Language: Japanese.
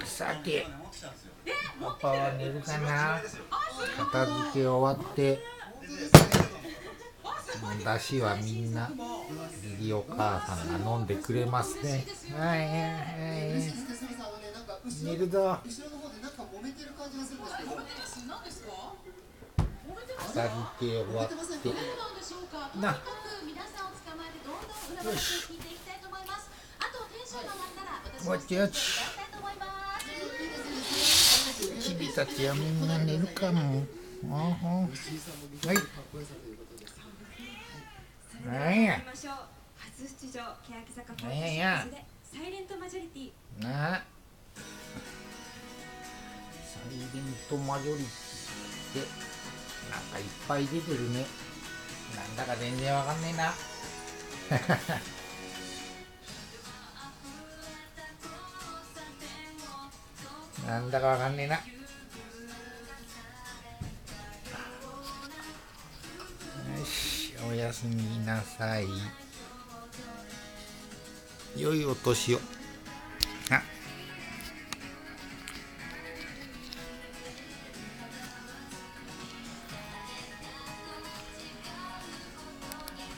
さて、パパは寝るかな。片付け終わって、だしはみんなリリお母さんが飲んでくれますね。はいはいはい、寝るぞ。片付け終わってな。よし、わちわち。君たちはみんな寝るかも。はい。なんや。初出場、欅坂46でサイレントマジョリティ。なあ。サイレントマジョリティってなんかいっぱい出てるね。なんだか全然わかんねえな。なんだかわかんねえな。よし、おやすみなさい。良いお年を。